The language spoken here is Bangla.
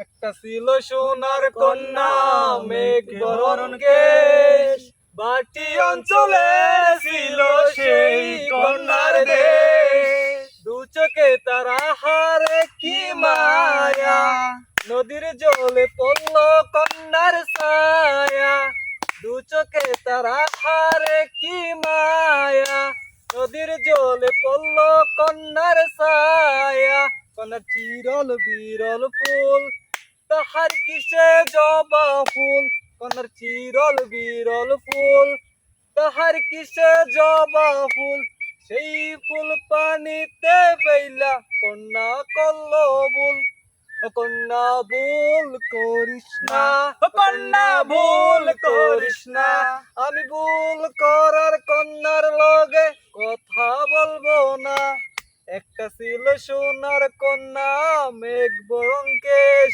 একটা ছিল সোনার কন্যা মেঘ বরণ কেশ, বাটি অঞ্চলে ছিল সেই কন্যার দেশ। দু চোখে তারা হারে কি মায়া, নদীর জলে পড়ল কন্যার ছায়া। দু চোখে তারা হারে কি মায়া, নদীর জলে পড়ল কন্যার ছায়া। কন্যার চিরল বিরল ফুল, তাহার কিসে জবা ফুল। কন্যার চিরল বিরল ফুল, তাহার কিসে জবা ফুল। সেই ফুল পানিতে ফেইলা কন্যা করল ভুল। কন্যা ভুল করিস না, কন্যা ভুল করিস না। আমি ভুল করার কন্যার লগে কথা বলবো না। একটা ছিল সোনার কন্যা মেঘ বরণ কেশ,